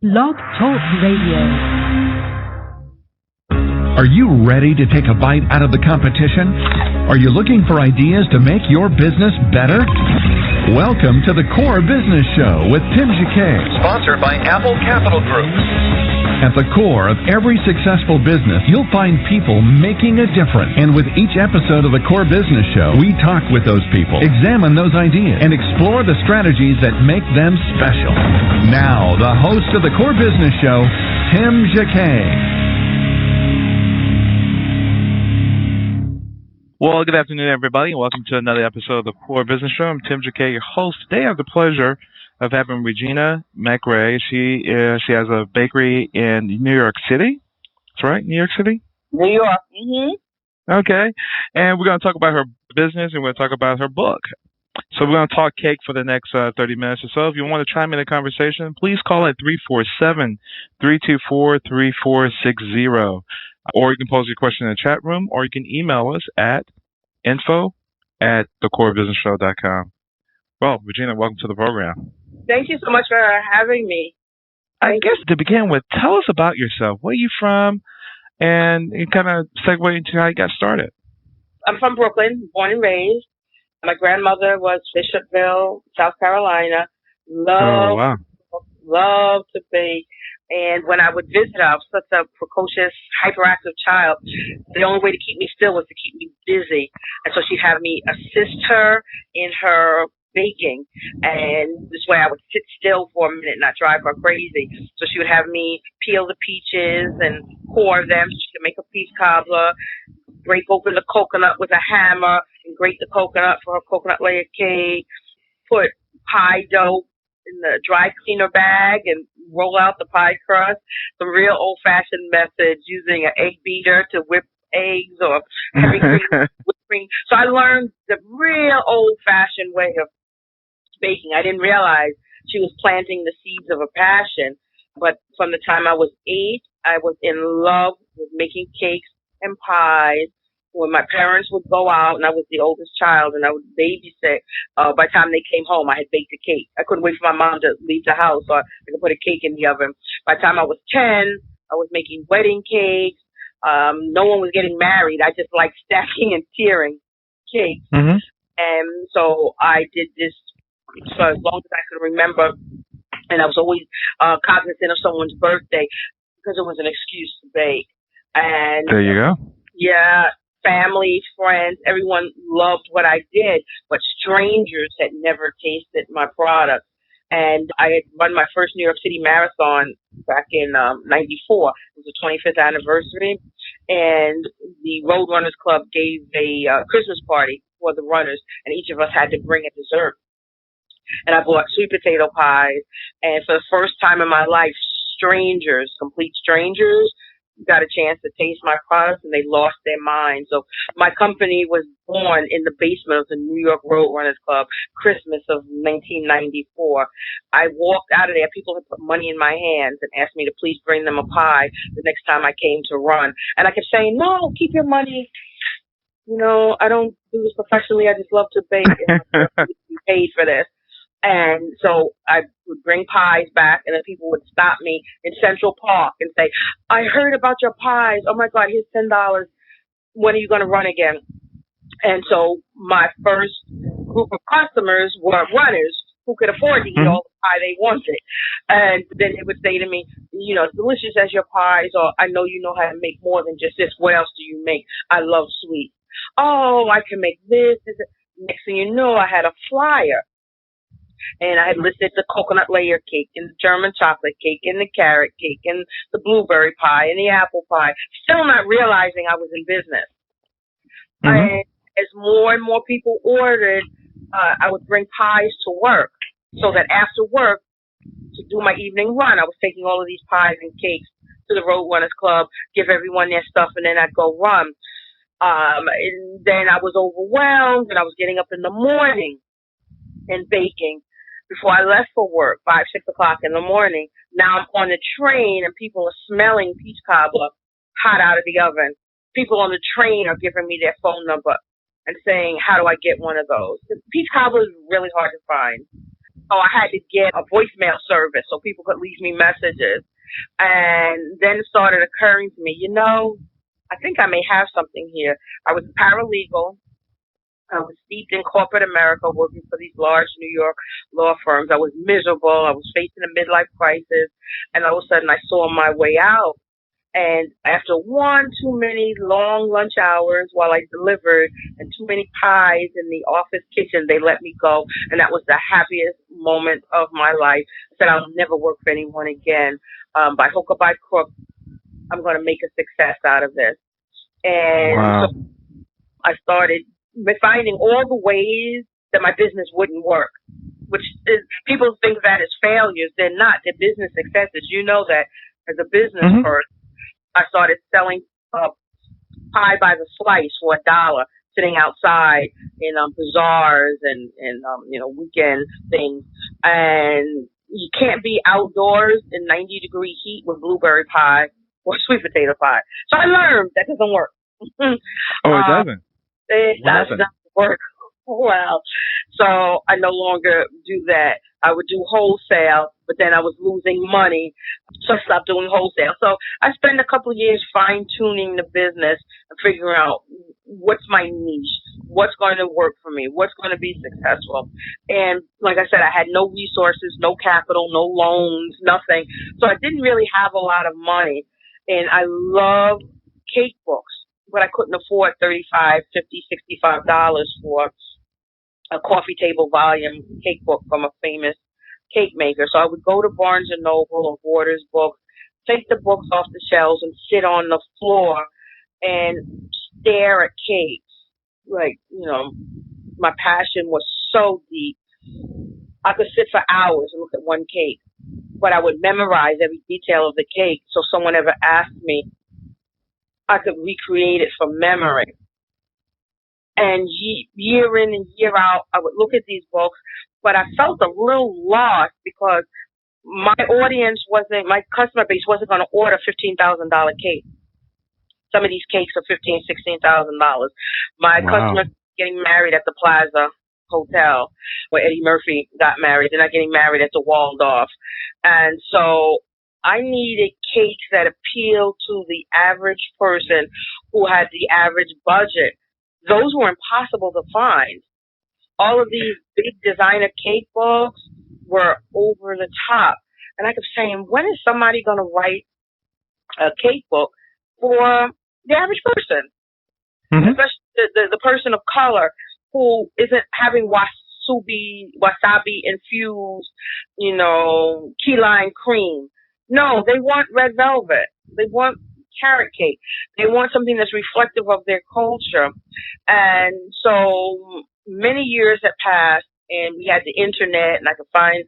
Blog Talk Radio. Are you ready to take a bite out of the competition? Are you looking for ideas to make your business better? Welcome to the Core Business Show with Tim McRae, sponsored by Apple Capital Group. At the core of every successful business, you'll find people making a difference. And with each episode of the Core Business Show, we talk with those people, examine those ideas, and explore the strategies that make them special. Now, the host of the Core Business Show, Tim McRae. Well, good afternoon, everybody, and welcome to another episode of the Core Business Show. I'm Tim McRae, your host. Today I have the pleasure of having Regina McRae. She has a bakery in New York City. That's right, New York City? New York. Mm-hmm. Okay. And we're going to talk about her business, and we're going to talk about her book. So we're going to talk cake for the next 30 minutes or so. If you want to chime in the conversation, please call at 347-324-3460. Or you can pose your question in the chat room, or you can email us at info@thecorebusinessshow.com. Well, Regina, welcome to the program. Thank you so much for having me. I guess to begin with, tell us about yourself. Where are you from? And you kind of segue into how you got started. I'm from Brooklyn, born and raised. My grandmother was Bishopville, South Carolina. Loved to bake. And when I would visit her, I was such a precocious, hyperactive child. The only way to keep me still was to keep me busy. And so she'd have me assist her in her baking. And this way I would sit still for a minute and not drive her crazy. So she would have me peel the peaches and core them so she could make a peach cobbler, break open the coconut with a hammer and grate the coconut for her coconut layer cake, put pie dough in the dry cleaner bag and roll out the pie crust. Some real old-fashioned methods using an egg beater to whip eggs or heavy cream, whipped cream. So I learned the real old-fashioned way of baking. I didn't realize she was planting the seeds of a passion. But from the time I was 8, I was in love with making cakes and pies. When my parents would go out, and I was the oldest child, and I would babysit, by the time they came home, I had baked a cake. I couldn't wait for my mom to leave the house so I could put a cake in the oven. By the time I was 10, I was making wedding cakes. No one was getting married. I just liked stacking and tiering cakes. Mm-hmm. And so I did this for as long as I could remember, and I was always cognizant of someone's birthday because it was an excuse to bake. And there you go. Yeah. Family, friends, everyone loved what I did, but strangers had never tasted my product. And I had run my first New York City marathon back in 94. It was the 25th anniversary. And the Road Runners Club gave a Christmas party for the runners, and each of us had to bring a dessert. And I bought sweet potato pies. And for the first time in my life, strangers, complete strangers, got a chance to taste my products, and they lost their minds. So my company was born in the basement of the New York Road Runners Club, Christmas of 1994. I walked out of there. People had put money in my hands and asked me to please bring them a pie the next time I came to run. And I kept saying, no, keep your money. You know, I don't do this professionally. I just love to bake. And I'm paid for this. And so I would bring pies back, and then people would stop me in Central Park and say, I heard about your pies. Oh, my God, here's $10. When are you going to run again? And so my first group of customers were runners who could afford to eat all the pie they wanted. And then they would say to me, you know, delicious as your pies, or I know you know how to make more than just this. What else do you make? I love sweets. Oh, I can make this. Next thing you know, I had a flyer. And I had listed the coconut layer cake and the German chocolate cake and the carrot cake and the blueberry pie and the apple pie, still not realizing I was in business. And as more and more people ordered, I would bring pies to work, so that after work, to do my evening run, I was taking all of these pies and cakes to the Road Runners Club, give everyone their stuff, and then I'd go run. And then I was overwhelmed, and I was getting up in the morning and baking. Before I left for work, 5, 6 o'clock in the morning, now I'm on the train and people are smelling peach cobbler hot out of the oven. People on the train are giving me their phone number and saying, how do I get one of those? Peach cobbler is really hard to find. So I had to get a voicemail service so people could leave me messages. And then it started occurring to me, I think I may have something here. I was a paralegal. I was steeped in corporate America, working for these large New York law firms. I was miserable. I was facing a midlife crisis. And all of a sudden, I saw my way out. And after one too many long lunch hours while I delivered and too many pies in the office kitchen, they let me go. And that was the happiest moment of my life. I said, I'll never work for anyone again. By hook or by crook, I'm going to make a success out of this. And Wow. so I started finding all the ways that my business wouldn't work, which is, people think that as failures. They're not. They're business successes. You know that as a business person. I started selling pie by the slice for $1, sitting outside in bazaars and weekend things. And you can't be outdoors in 90-degree heat with blueberry pie or sweet potato pie. So I learned that doesn't work. Oh, it doesn't? It doesn't work. Well, so I no longer do that. I would do wholesale, but then I was losing money, so I stopped doing wholesale. So I spent a couple of years fine-tuning the business and figuring out what's my niche, what's going to work for me, what's going to be successful. And like I said, I had no resources, no capital, no loans, nothing. So I didn't really have a lot of money. And I love cake books, but I couldn't afford $35, $50, $65 for a coffee table volume cake book from a famous cake maker. So I would go to Barnes & Noble or Borders Books, take the books off the shelves and sit on the floor and stare at cakes. Like, my passion was so deep. I could sit for hours and look at one cake, but I would memorize every detail of the cake. So someone ever asked me, I could recreate it from memory. And year in and year out, I would look at these books, but I felt a little lost because my customer base wasn't going to order $15,000 cake. Some of these cakes are $15,000, $16,000. My customers getting married at the Plaza Hotel where Eddie Murphy got married. They're not getting married at the Waldorf. And so I needed cakes that appealed to the average person who had the average budget. Those were impossible to find. All of these big designer cake books were over the top. And I kept saying, when is somebody going to write a cake book for the average person? Especially the person of color who isn't having wasabi infused, key lime cream. No, they want red velvet. They want carrot cake. They want something that's reflective of their culture. And so many years had passed and we had the internet and I could find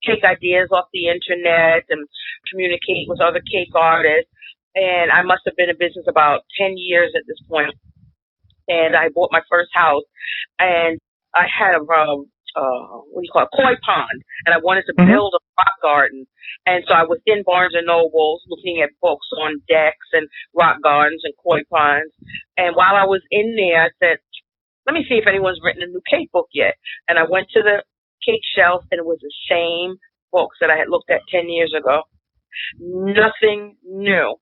cake ideas off the internet and communicate with other cake artists. And I must have been in business about 10 years at this point. And I bought my first house and I had a koi pond, and I wanted to build a rock garden. And so I was in Barnes & Noble looking at books on decks and rock gardens and koi ponds. And while I was in there, I said, let me see if anyone's written a new cake book yet. And I went to the cake shelf, and it was the same books that I had looked at 10 years ago. Nothing new.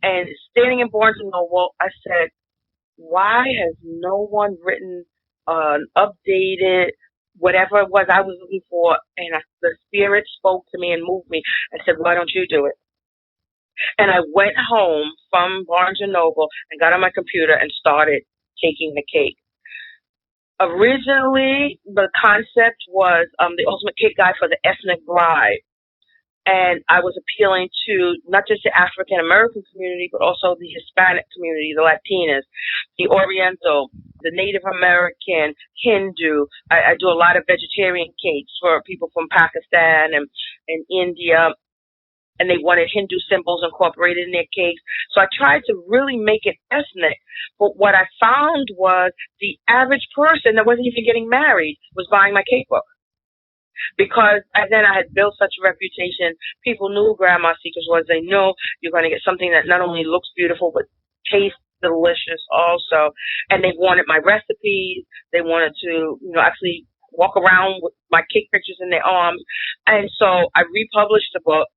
And standing in Barnes & Noble, I said, why has no one written an updated whatever it was I was looking for? And the spirit spoke to me and moved me and said, why don't you do it? And I went home from Barnes & Noble and got on my computer and started taking the cake. Originally, the concept was the ultimate cake guide for the ethnic bride. And I was appealing to not just the African American community, but also the Hispanic community, the Latinas, the Oriental, the Native American, Hindu. I do a lot of vegetarian cakes for people from Pakistan and India. And they wanted Hindu symbols incorporated in their cakes. So I tried to really make it ethnic. But what I found was the average person that wasn't even getting married was buying my cake book. Because then I had built such a reputation. People knew who Grandma Seekers was. They knew you're going to get something that not only looks beautiful, but tastes delicious also. And they wanted my recipes. They wanted to, actually walk around with my cake pictures in their arms. And so I republished the book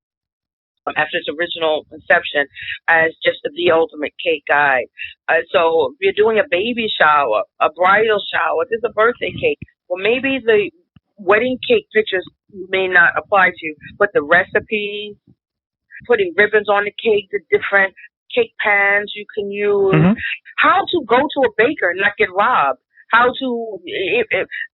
after its original conception as just the ultimate cake guide. So if you're doing a baby shower, a bridal shower, there's a birthday cake. Well, maybe the wedding cake pictures may not apply to you, but the recipes, putting ribbons on the cake, the different cake pans you can use, how to go to a baker and not get robbed. How to,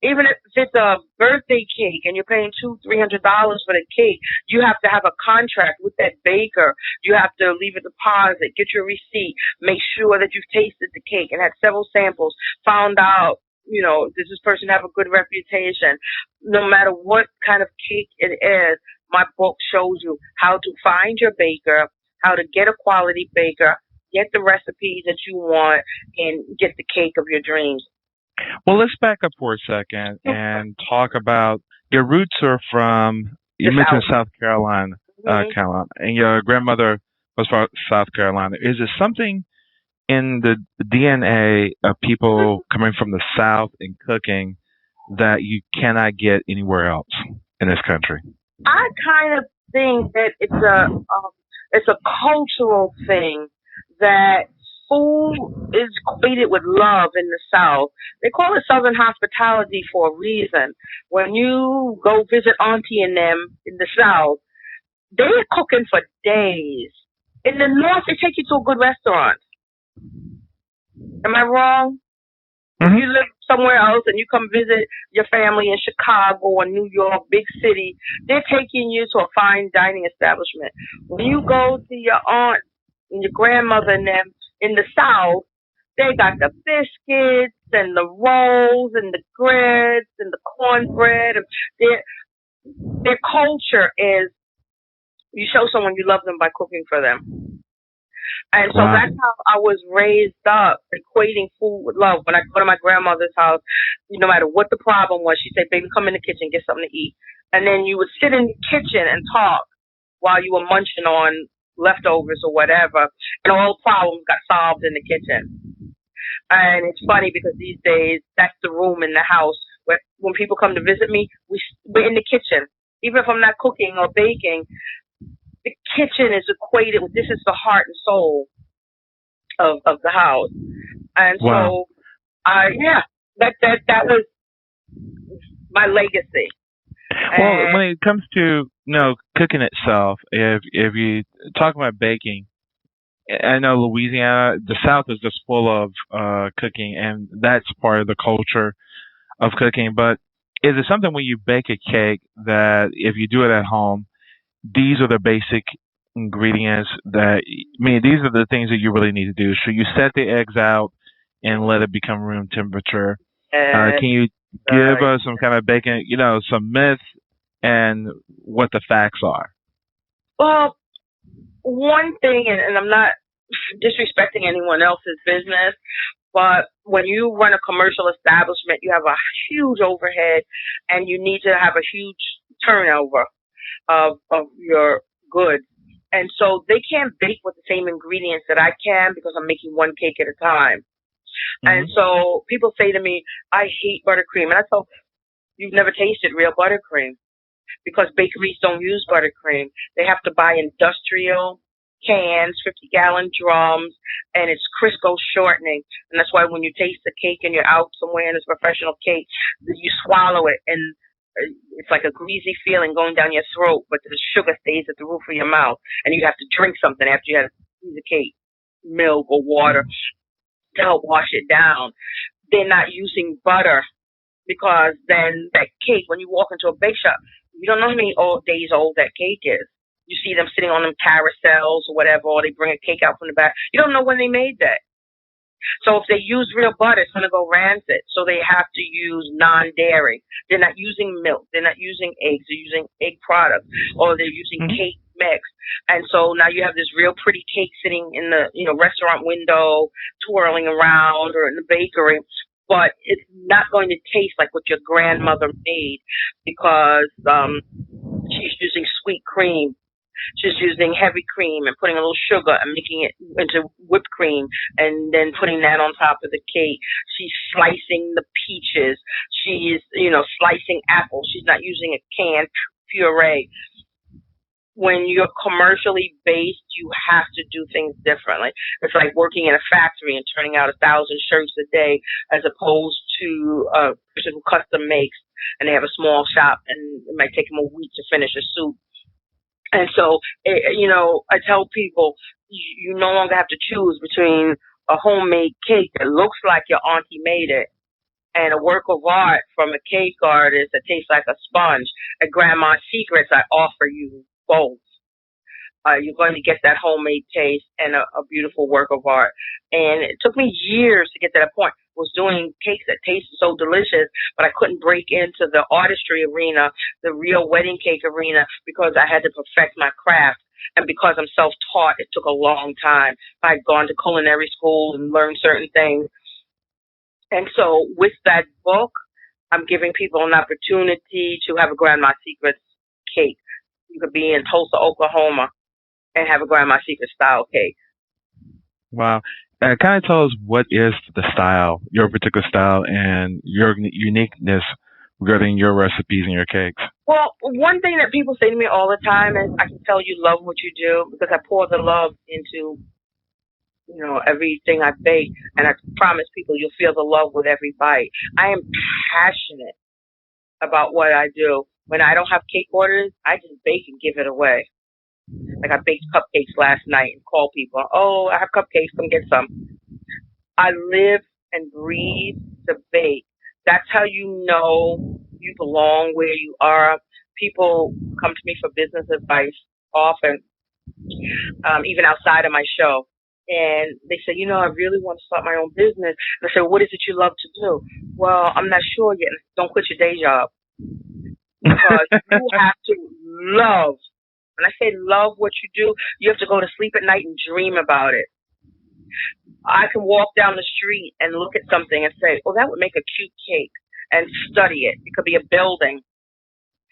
even if it's a birthday cake and you're paying $200-$300 for the cake, you have to have a contract with that baker. You have to leave a deposit, get your receipt, make sure that you've tasted the cake and had several samples, found out, does this person have a good reputation? No matter what kind of cake it is, my book shows you how to find your baker, how to get a quality baker, get the recipes that you want, and get the cake of your dreams. Well, let's back up for a second and talk about your roots are from, you mentioned South Carolina, Carolina, and your grandmother was from South Carolina. Is it something in the DNA of people coming from the South and cooking that you cannot get anywhere else in this country? I kind of think that it's a cultural thing that food is equated with love in the South. They call it Southern hospitality for a reason. When you go visit Auntie and them in the South, they're cooking for days. In the North, they take you to a good restaurant. Am I wrong? If you live somewhere else and you come visit your family in Chicago or New York, big city, they're taking you to a fine dining establishment. When you go to your aunt and your grandmother and them in the South, they got the biscuits and the rolls and the grits and the cornbread. Their culture is you show someone you love them by cooking for them. And so that's how I was raised up, equating food with love. When I go to my grandmother's house, no matter what the problem was, she'd say, baby, come in the kitchen, get something to eat. And then you would sit in the kitchen and talk while you were munching on leftovers or whatever. And all problems got solved in the kitchen. And it's funny because these days, that's the room in the house where when people come to visit me, we're in the kitchen. Even if I'm not cooking or baking, the kitchen is equated with this is the heart and soul of the house. And so that was my legacy. Well, when it comes to cooking itself, if you talk about baking, I know Louisiana, the South is just full of cooking, and that's part of the culture of cooking. But is it something when you bake a cake that if you do it at home, these are the basic ingredients these are the things that you really need to do. So you set the eggs out and let it become room temperature. Can you give us some kind of baking, some myths and what the facts are? Well, one thing, and I'm not disrespecting anyone else's business, but when you run a commercial establishment, you have a huge overhead and you need to have a huge turnover of your goods. And so they can't bake with the same ingredients that I can because I'm making one cake at a time. And so people say to me, I hate buttercream. And I tell them, you've never tasted real buttercream because bakeries don't use buttercream. They have to buy industrial cans, 50-gallon drums, and it's Crisco shortening. And that's why when you taste the cake and you're out somewhere and it's a professional cake, you swallow it and it's like a greasy feeling going down your throat, but the sugar stays at the roof of your mouth, and you have to drink something after you had a piece of cake, milk or water, to help wash it down. They're not using butter because then that cake, when you walk into a bake shop, you don't know how many days old that cake is. You see them sitting on them carousels or whatever, or they bring a cake out from the back. You don't know when they made that. So if they use real butter, it's going to go rancid. So they have to use non-dairy. They're not using milk. They're not using eggs. They're using egg products, or they're using cake mix. And so now you have this real pretty cake sitting in the restaurant window, twirling around, or in the bakery. But it's not going to taste like what your grandmother made because she's using sweet cream. She's using heavy cream and putting a little sugar and making it into whipped cream and then putting that on top of the cake. She's slicing the peaches. She's, slicing apples. She's not using a canned puree. When you're commercially based, you have to do things differently. It's like working in a factory and turning out 1,000 shirts a day, as opposed to a person who custom makes and they have a small shop and it might take them a week to finish a suit. And so, I tell people, you no longer have to choose between a homemade cake that looks like your auntie made it and a work of art from a cake artist that tastes like a sponge. At Grandma's Secrets, I offer you both. You're going to get that homemade taste and a beautiful work of art. And it took me years to get to that point. I was doing cakes that tasted so delicious, but I couldn't break into the artistry arena, the real wedding cake arena, because I had to perfect my craft. And because I'm self-taught, it took a long time. I'd gone to culinary school and learned certain things. And so with that book, I'm giving people an opportunity to have a Grandma's Secrets cake. You could be in Tulsa, Oklahoma, and have a Grandma's Secret style cake. Wow. Kind of tell us what is the style, your particular style, and your uniqueness regarding your recipes and your cakes. Well, one thing that people say to me all the time is, I can tell you love what you do because I pour the love into, everything I bake. And I promise people you'll feel the love with every bite. I am passionate about what I do. When I don't have cake orders, I just bake and give it away. Like I baked cupcakes last night and called people, oh, I have cupcakes, come get some. I live and breathe to bake. That's how you know you belong where you are. People come to me for business advice often, even outside of my show. And they say, I really want to start my own business. And I say, what is it you love to do? Well, I'm not sure yet. Don't quit your day job. Because you have to love. When I say love what you do, you have to go to sleep at night and dream about it. I can walk down the street and look at something and say, that would make a cute cake, and study it. It could be a building.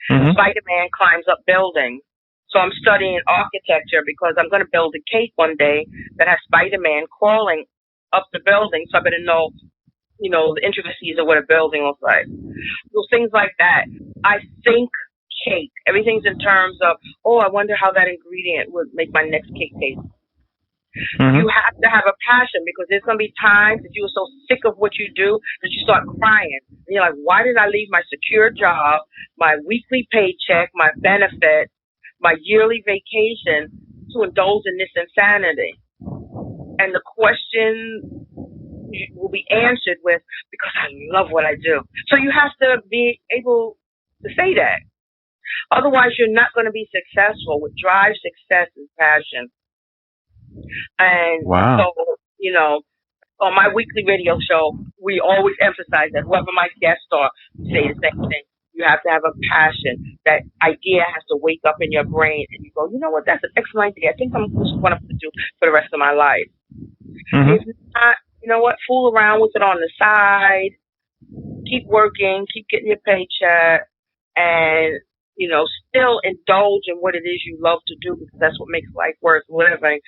Mm-hmm. Spider-Man climbs up buildings. So I'm studying architecture because I'm going to build a cake one day that has Spider-Man crawling up the building. So I better know, the intricacies of what a building looks like. So things like that. I think cake. Everything's in terms of, I wonder how that ingredient would make my next cake taste. Mm-hmm. You have to have a passion because there's going to be times that you are so sick of what you do that you start crying. And you're like, why did I leave my secure job, my weekly paycheck, my benefits, my yearly vacation to indulge in this insanity? And the question will be answered with, because I love what I do. So you have to be able to say that. Otherwise, you're not going to be successful. What drives success is passion. And wow. So, on my weekly radio show, we always emphasize that whoever my guests are say the same thing. You have to have a passion. That idea has to wake up in your brain, and you go, you know what, that's an excellent idea. I think I'm just going to do for the rest of my life. Mm-hmm. If not, you know what, fool around with it on the side. Keep working, keep getting your paycheck, and, still indulge in what it is you love to do because that's what makes life worth living.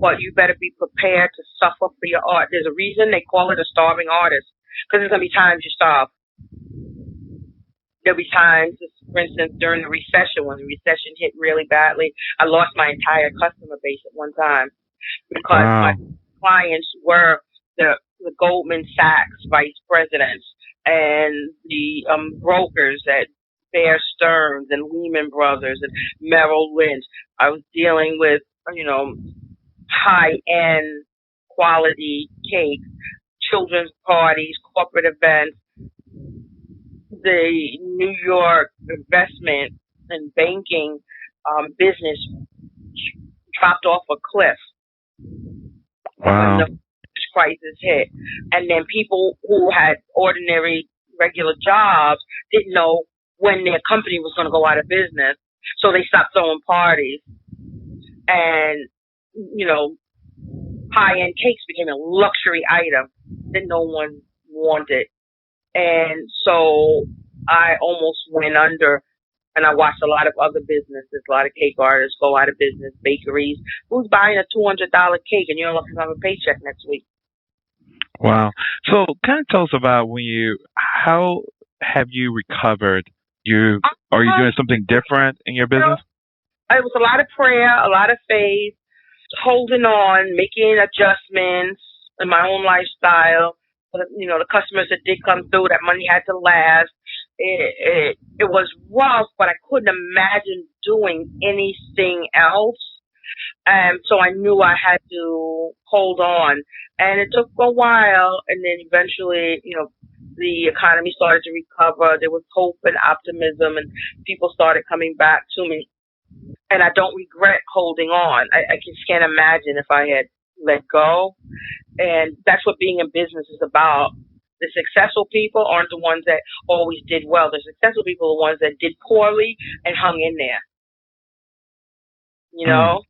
But you better be prepared to suffer for your art. There's a reason they call it a starving artist, because there's going to be times you starve. There'll be times, for instance, during the recession, when the recession hit really badly, I lost my entire customer base at one time because my clients were the Goldman Sachs vice presidents and the brokers at Bear Stearns and Lehman Brothers and Merrill Lynch. I was dealing with, high-end quality cakes, children's parties, corporate events. The New York investment and banking business dropped off a cliff when the crisis hit. And then people who had ordinary, regular jobs didn't know when their company was going to go out of business. So they stopped throwing parties. And, high-end cakes became a luxury item that no one wanted. And so I almost went under And I watched a lot of other businesses, a lot of cake artists go out of business, bakeries. Who's buying a $200 cake and you're looking for a paycheck next week? Wow. So kind of tell us about how have you recovered? Are you doing something different in your business? It was a lot of prayer, a lot of faith, holding on, making adjustments in my own lifestyle. But, the customers that did come through, that money had to last. It was rough, but I couldn't imagine doing anything else. So I knew I had to hold on. And it took a while, and then eventually, the economy started to recover. There was hope and optimism, and people started coming back to me. And I don't regret holding on. I just can't imagine if I had let go. And that's what being in business is about. The successful people aren't the ones that always did well. The successful people are the ones that did poorly and hung in there. You know?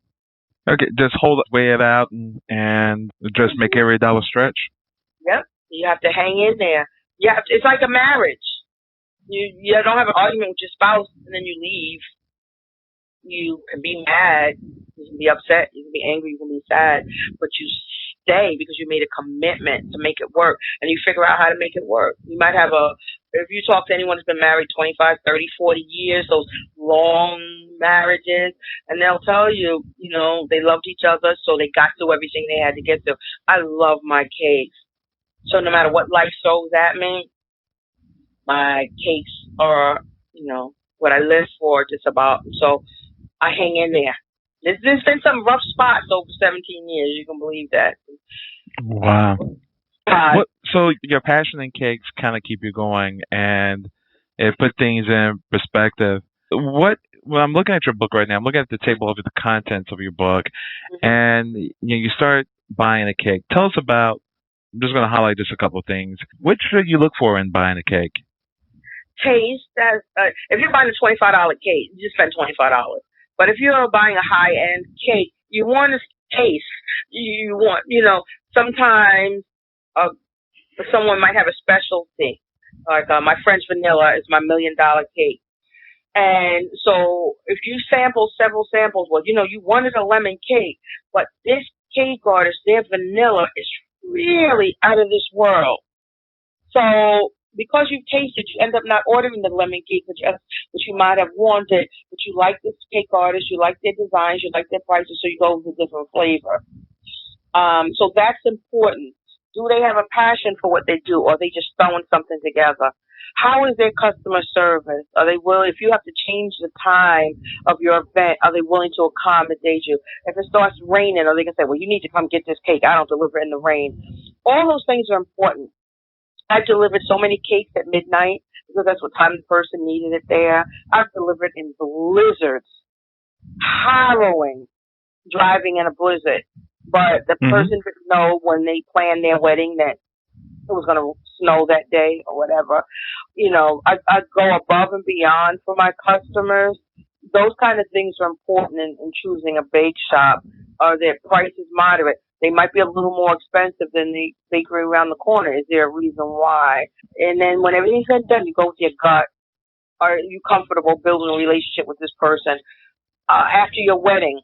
Okay, just weigh it out, and just make every dollar stretch. Yep. You have to hang in there. It's like a marriage. You don't have an argument with your spouse and then you leave. You can be mad, you can be upset, you can be angry, you can be sad, but you stay because you made a commitment to make it work, and you figure out how to make it work. You might have if you talk to anyone who's been married 25, 30, 40 years, those long marriages, and they'll tell you, they loved each other, so they got through everything they had to get through. I love my cakes. So no matter what life throws at me, my cakes are, what I live for, just about. So I hang in there. There's been some rough spots over 17 years. You can believe that. Wow. So your passion in cakes kind of keep you going, and it put things in perspective. When I'm looking at your book right now, I'm looking at the table of the contents of your book, and you start buying a cake. Tell us about. I'm just going to highlight just a couple of things. What should you look for in buying a cake? Taste. If you're buying a $25 cake, you just spend $25. But if you're buying a high-end cake, you want to taste. You want, sometimes someone might have a specialty. Like my French vanilla is my $1 million cake. And so if you sample several samples, you wanted a lemon cake, but this cake artist, their vanilla is really out of this world. So because you tasted, you end up not ordering the lemon cake, which you might have wanted, but you like this cake artist, you like their designs, you like their prices, so you go with a different flavor. So that's important. Do they have a passion for what they do, or are they just throwing something together? How is their customer service? Are they willing, if you have to change the time of your event, are they willing to accommodate you? If it starts raining, are they going to say, well, you need to come get this cake. I don't deliver in the rain. All those things are important. I've delivered so many cakes at midnight because that's what time the person needed it there. I've delivered in blizzards. Harrowing driving in a blizzard. But the person didn't know when they planned their wedding that it was going to snow that day or whatever. I go above and beyond for my customers. Those kind of things are important in choosing a bake shop. Their price is moderate. They might be a little more expensive than the bakery around the corner. Is there a reason why? And then when everything's said and done, you go with your gut. Are you comfortable building a relationship with this person? After your wedding,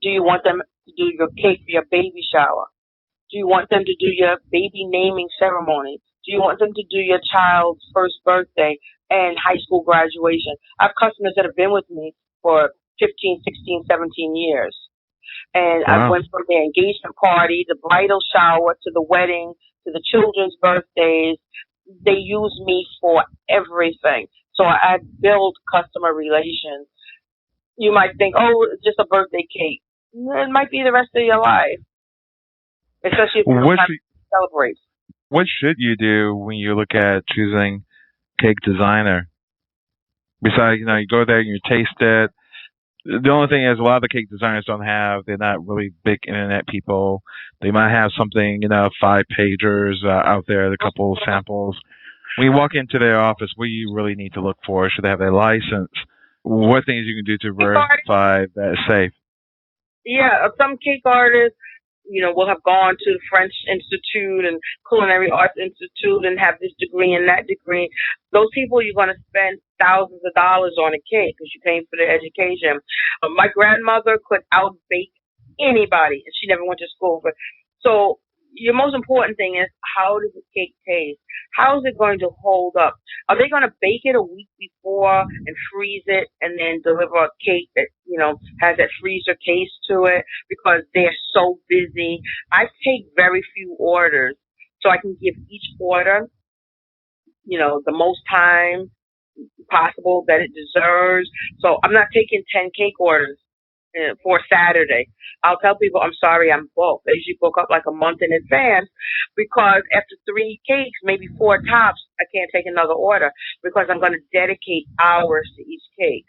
do you want them to do your cake for your baby shower? Do you want them to do your baby naming ceremony? Do you want them to do your child's first birthday and high school graduation? I have customers that have been with me for 15, 16, 17 years. And I went from their engagement party, the bridal shower, to the wedding, to the children's birthdays. They use me for everything. So I build customer relations. You might think, oh, it's just a birthday cake. It might be the rest of your life, especially if you don't have to celebrate. What should you do when you look at choosing cake designer? Besides, you go there and you taste it. The only thing is, a lot of the cake designers they're not really big internet people. They might have something, 5-pagers out there, a couple of samples. When you walk into their office, what do you really need to look for? Should they have their license? What things you can do to verify that it's safe? Yeah, some cake artists will have gone to the French Institute and Culinary Arts Institute and have this degree and that degree. Those people, you're going to spend thousands of dollars on a cake because you're paying for their education. My grandmother could outbake anybody, and she never went to school. So your most important thing is, how does the cake taste? How is it going to hold up? Are they going to bake it a week before and freeze it and then deliver a cake that, has that freezer taste to it because they're so busy? I take very few orders, so I can give each order, the most time possible that it deserves. So I'm not taking 10 cake orders for Saturday. I'll tell people, I'm sorry, I'm booked. They usually book up like a month in advance because after 3 cakes, maybe 4 tops, I can't take another order because I'm going to dedicate hours to each cake.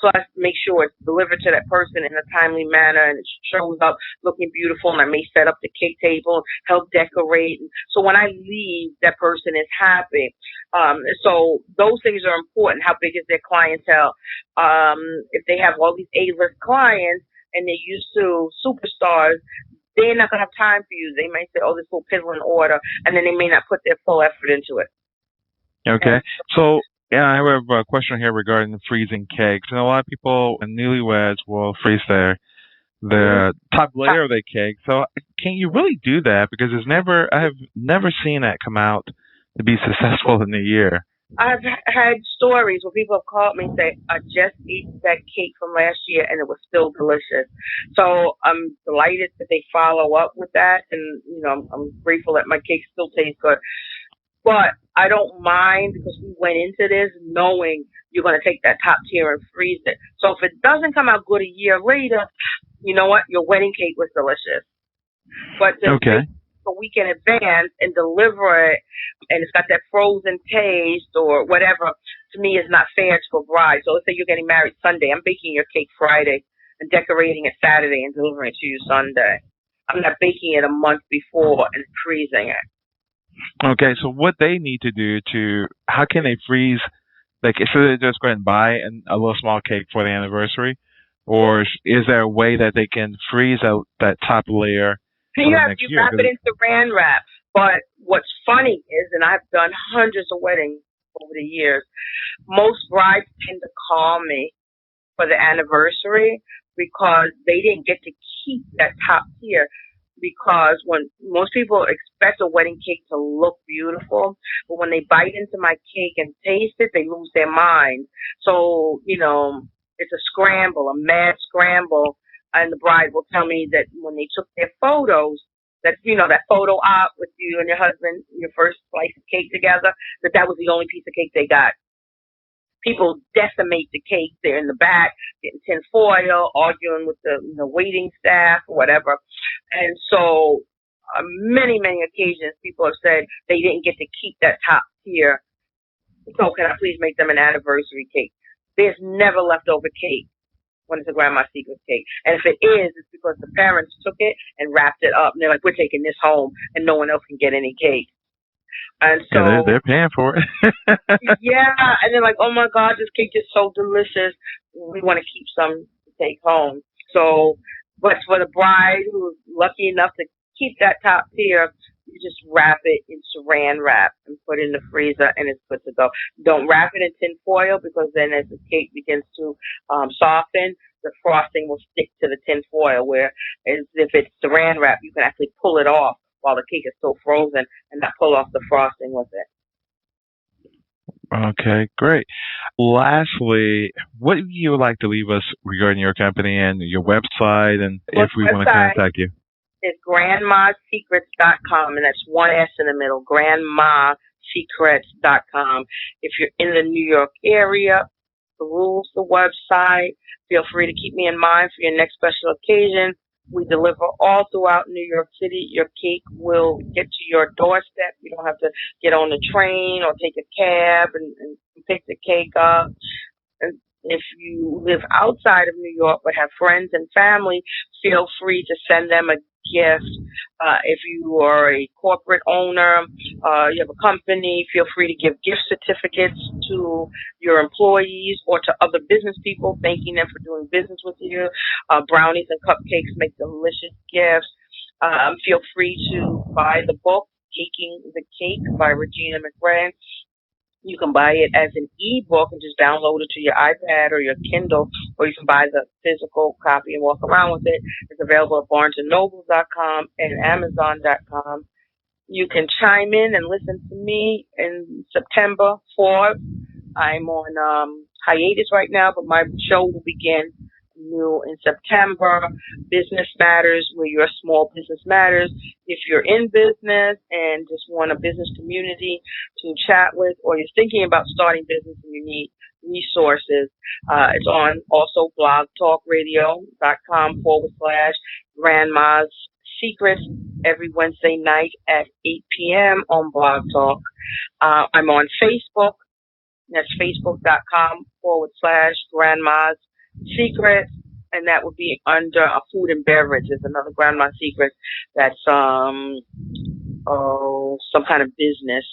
Plus, make sure it's delivered to that person in a timely manner and it shows up looking beautiful, and I may set up the cake table, help decorate. So when I leave, that person is happy. So those things are important. How big is their clientele? If they have all these A-list clients and they're used to superstars, they're not going to have time for you. They may say, this little piddling order, and then they may not put their full effort into it. Okay. So, yeah, I have a question here regarding the freezing cakes. And a lot of people, newlyweds, will freeze the top layer of the cake. So, can you really do that? Because I have never seen that come out to be successful in a year. I've had stories where people have called me and say, I just ate that cake from last year and it was still delicious. So I'm delighted that they follow up with that. And, I'm grateful that my cake still tastes good. But I don't mind because we went into this knowing you're going to take that top tier and freeze it. So if it doesn't come out good a year later, you know what? Your wedding cake was delicious. But to take a week in advance and deliver it, and it's got that frozen taste or whatever, to me is not fair to a bride. So let's say you're getting married Sunday. I'm baking your cake Friday and decorating it Saturday and delivering it to you Sunday. I'm not baking it a month before and freezing it. Okay, so what they need to do how can they freeze, like, should they just go ahead and buy a little small cake for the anniversary? Or is there a way that they can freeze out that top layer for the next year? You wrap it in Saran wrap. But what's funny is, and I've done hundreds of weddings over the years, most brides tend to call me for the anniversary because they didn't get to keep that top tier. Because when most people expect a wedding cake to look beautiful, but when they bite into my cake and taste it, they lose their mind. So, it's a scramble, a mad scramble. And the bride will tell me that when they took their photos, that photo op with you and your husband, your first slice of cake together, that was the only piece of cake they got. People decimate the cake. They're in the back, getting tin foil, arguing with the waiting staff or whatever. And so many, many occasions people have said they didn't get to keep that top tier. So can I please make them an anniversary cake? There's never leftover cake when it's a Grandma's Secret cake. And if it is, it's because the parents took it and wrapped it up. And they're like, we're taking this home and no one else can get any cake. And so they're paying for it. Yeah, and they're like, oh my God, this cake is so delicious. We want to keep some to take home. So, but for the bride who's lucky enough to keep that top tier, you just wrap it in Saran wrap and put it in the freezer, and it's good to go. Don't wrap it in tin foil because then as the cake begins to soften, the frosting will stick to the tin foil. Whereas if it's Saran wrap, you can actually pull it off while the cake is still frozen and not pull off the frosting with it. Okay, great. Lastly, what would you like to leave us regarding your company and your website, and if we want to contact you? It's grandmasecrets.com, and that's one S in the middle, grandmasecrets.com. If you're in the New York area, peruse the website. Feel free to keep me in mind for your next special occasion. We deliver all throughout New York City. Your cake will get to your doorstep. You don't have to get on the train or take a cab and pick the cake up. And if you live outside of New York but have friends and family, feel free to send them a gift. If you are a corporate owner, you have a company, feel free to give gift certificates to your employees or to other business people, thanking them for doing business with you. Brownies and cupcakes make delicious gifts. Feel free to buy the book, Taking the Cake by Regina McRae. You can buy it as an ebook and just download it to your iPad or your Kindle, or you can buy the physical copy and walk around with it. It's available at barnesandnoble.com and amazon.com. You can chime in and listen to me in September 4th. I'm on hiatus right now, but my show will begin new in September. Business Matters, where your small business matters. If you're in business and just want a business community to chat with, or you're thinking about starting business and you need resources, it's on also blogtalkradio.com/Grandma's Secrets every Wednesday night at 8 p.m. on Blog Talk. I'm on Facebook. That's facebook.com/Grandma's Secrets, and that would be under food and beverage. There's another Grandma's Secret that's some kind of business.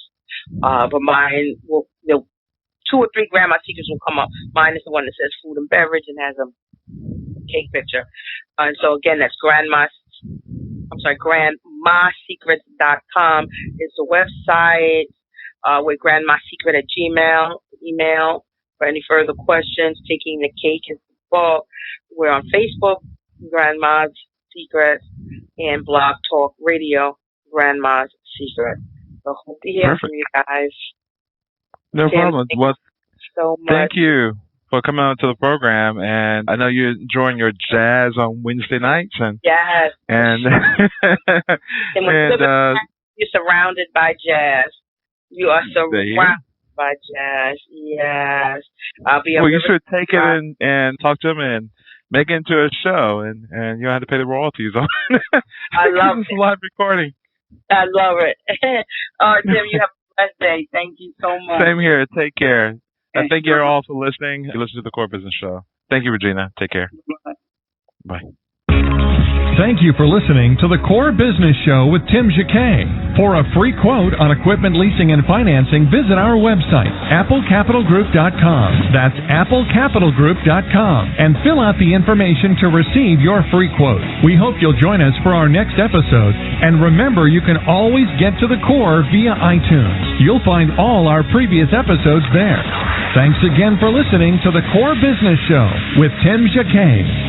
But mine will, 2 or 3 Grandma's Secrets will come up. Mine is the one that says food and beverage and has a cake picture. And so again, that's grandmasecrets.com is the website. With Grandma's Secret at Gmail, email for any further questions. Taking the Cake is the book. We're on Facebook, Grandma's Secret, and Blog Talk Radio, Grandma's Secret. So hope to hear from you guys. No problem. Well, so much. Thank you for coming on to the program, and I know you're enjoying your jazz on Wednesday nights, and yes, and you're surrounded by jazz. You are surrounded by jazz. Yes. You should take it and talk to them and make it into a show, and you don't have to pay the royalties on it. I love it. It's a live recording. I love it. All right, Tim, you have a blessed day. Thank you so much. Same here. Take care. And thank you all for listening. You listen to the Core Business Show. Thank you, Regina. Take care. Bye. Thank you for listening to the Core Business Show with Tim Jacquet. For a free quote on equipment leasing and financing, visit our website, applecapitalgroup.com. That's applecapitalgroup.com. And fill out the information to receive your free quote. We hope you'll join us for our next episode. And remember, you can always get to the Core via iTunes. You'll find all our previous episodes there. Thanks again for listening to the Core Business Show with Tim Jacquet.